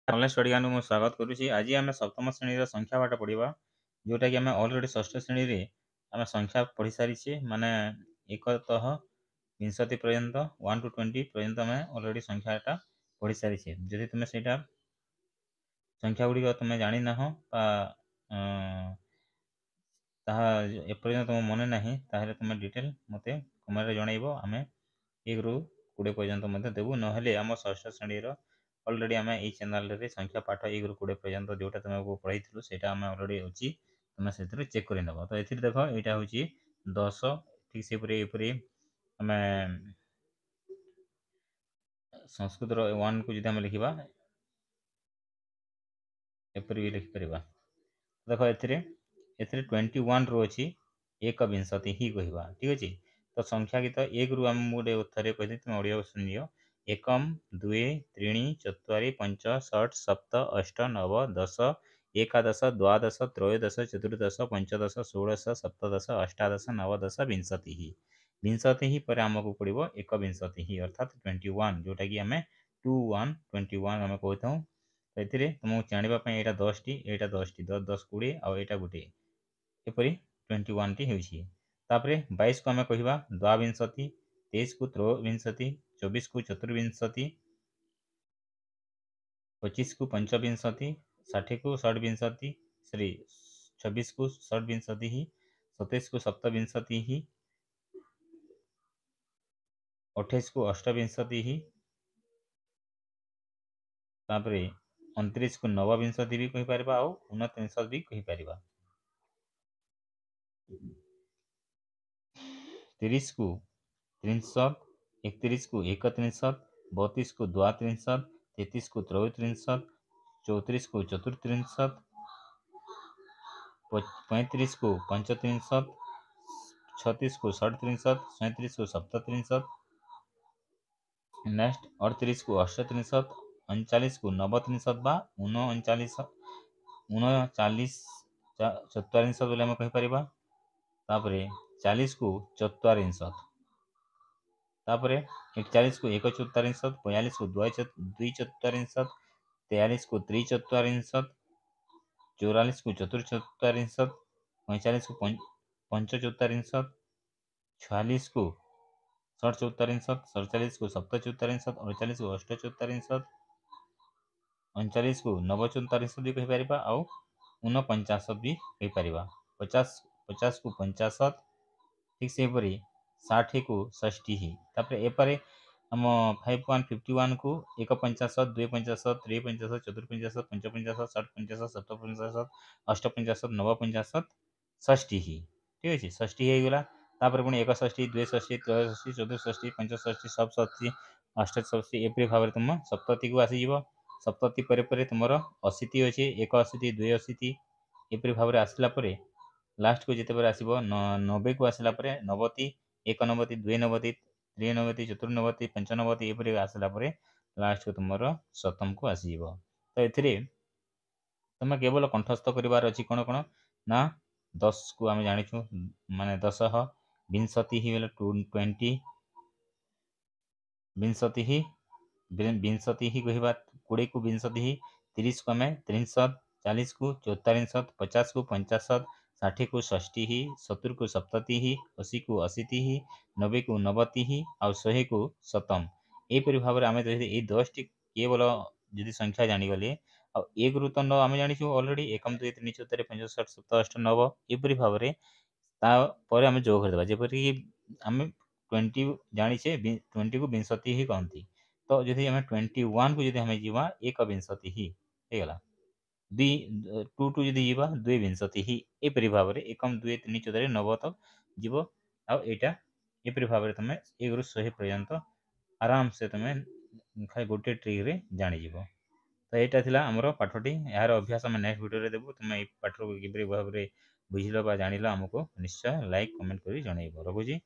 Online study ଜ୍ଞାନକୁ ମୁଁ ସ୍ୱାଗତ କରୁଛି। ଆଜି ଆମେ ସପ୍ତମ ଶ୍ରେଣୀର ସଂଖ୍ୟା ପାଠ ପଢ଼ିବା, ଯେଉଁଟାକି ଆମେ ଅଲରେଡ଼ି ଷଷ୍ଠ ଶ୍ରେଣୀରେ ଆମେ ସଂଖ୍ୟା ପଢ଼ି ସାରିଛେ। ମାନେ ଏକତଃ ବିଂଶତି ପର୍ଯ୍ୟନ୍ତ 1 to 20 ପର୍ଯ୍ୟନ୍ତ ଆମେ ଅଲରେଡ଼ି ସଂଖ୍ୟାଟା ପଢ଼ି ସାରିଛେ। ଯଦି ତୁମେ ସେଇଟା ସଂଖ୍ୟା ଗୁଡ଼ିକ ତୁମେ ଜାଣିନାହଁ ବା ତାହା ଏପର୍ଯ୍ୟନ୍ତ ତୁମ ମନେ ନାହିଁ, ତାହେଲେ ତୁମେ ଡିଟେଲ୍ ମୋତେ କମେଣ୍ଟରେ ଜଣାଇବ। ଆମେ 1 ରୁ 20 ପର୍ଯ୍ୟନ୍ତ ମଧ୍ୟ ଦେବୁ। ନହେଲେ ଆମ ଷଷ୍ଠ ଶ୍ରେଣୀର ଅଲରେଡ଼ି ଆମେ ଏଇ ଚ୍ୟାନେଲରେ ସଂଖ୍ୟା ପାଠ 1 ରୁ 20 ପର୍ଯ୍ୟନ୍ତ ଯେଉଁଟା ତୁମକୁ ପଢ଼ାଇଥିଲୁ ସେଇଟା ଆମେ ଅଲରେଡ଼ି ଅଛି, ତୁମେ ସେଥିରୁ ଚେକ୍ କରିନେବ। ତ ଏଥିରେ ଦେଖ, ଏଇଟା ହେଉଛି 10, ଠିକ୍ ସେପରି ଏପରି ଆମେ ସଂସ୍କୃତର 1କୁ ଯଦି ଆମେ ଲେଖିବା ଏପରି ବି ଲେଖିପାରିବା। ଦେଖ ଏଥିରେ 21ରୁ ଅଛି ଏକବିଂଶତି ହିଁ କହିବା, ଠିକ୍ ଅଛି। ତ ସଂଖ୍ୟା ଗୀତ 1ରୁ ଆମେ ଗୋଟେ ଥରେ କହିଦେବି, ତୁମେ ଓଡ଼ିଆ ଶୁଣିଦିଅ। एकम 2 त्रीणि 4 5 6 7 8 9 10 एकादश द्वादश त्रयोदश चतुर्दश पंचदश षोडश सप्तदश अष्टादश नवदश विंशति विंशति पर आमको पड़ो एकविंशति अर्थात 21, जोटा कि आम 21 आम कहता हूँ। तो ये तुमको जानापी यहाँ 10 टी, यहाँ 10 टी, 10 10 20 आउ यहाँ गोटे एपरी 21 टी होइछि। तापरे 22 को आम कहवा द्वाविंशति, 23 को त्रयोविंशति, 24 को चतुर्विंशति, 25 को पंचविंशति, 60 को षड्विंशति, 26 को षड्विंशति, 27 को सप्तविंशति, 28 को अष्टविंशति, तापरे 29 को नवविंशति भी कहीपर, आउ 29 भी कहीपर। 30 को 30, 31 को 31, 32 को द्वात्रिंशत्, 33 को त्रयोत्रिंशत्, 34 को चतुर्त्रिंशत्, 35 को पंचत्रिंशत्, 36 को षड्त्रिंशत्, 37 को सप्तत्रिंशत्, नेक्स्ट 38 को अष्टत्रिंशत्, 39 को नवत्रिंशत् बा 39 चत्वारिंशत् बोले आम कहीपर। तापरे 40 को चत्वारिंशत्, तापरे 41 को एक चत्वारिंशत्, 42 को द्वि चत्वारिंशत्, 43 को त्रिचत्वारिंशत्, 44 को चतुर्चत्वारिंशत्, 45 को पंचचत्वारिंशत्, 46 को षट्चत्वारिंशत्, 47 को सप्तचत्वारिंशत्, 48 को अष्टचत्वारिंशत्, 39 को नवचत्वारिंशत् भी कहीपर, आउ 49 भी कहीपर। 50 को 50, ठीक से 60 को 60। तापर एपरे आम 51 को 150, 250, 350, 450, 550, 650, 750, 850, 950, 60, ठीक अच्छे 60 होगला। तापर पुणी 61, 62, 63, 64, 65, 67, 68 एपरी भाव में तुम सप्तति को आसीज। सप्तति पर तुम 80 अच्छे, 81, 82 एपरी भाव में आसला लास्ट को जिते आसो 90 को आसला 90, 91, 92, 93, 94, 95 एपरी आसला लास्ट को तुम शतम को आसीज। तो ये तुम केवल कंठस्थ करार अच्छी कौन कौन ना 10 को आम जाचु माने 10, विंशति ही 20, विंशति ही कहवा 20 को विंशति, 30 को आम 63, 40 को 44, 50 को 50, 60 को 60, 70 को 70, 80 को 80, 90 को 90 आउ 100 को शतम। यहपरी भाव में आम ये 10 टी केवल जदि संख्या जानीगले आ 1 रू तो आम जाचु अलरेडी 1 2 3 4 5 6 7 8 9 एपरी भाव में तापर आम जोग करदे जपरी आम 20 जाचे 20 को विंशति ही कहती। तो जदि आम 21 को जब आम जा एक विंशति ही होगला, 2 टू जदि जा 2 विंशति ही एपरी भाव में 1 2 3 4 9 तक जीव। आईटा एपरी भाव में तुम 1 रू 100 पर्यंत आराम से तुम खाली गोटे ट्रिक रे जानीज। तो यहाँ था आमर पाठटी, यार अभ्यास आम नेक्स्ट वीडियो देबू। तुम ये पाठ को किपरि भाव में बुझल जान आमको निश्चय लाइक कमेंट कर जनइब। रखुची।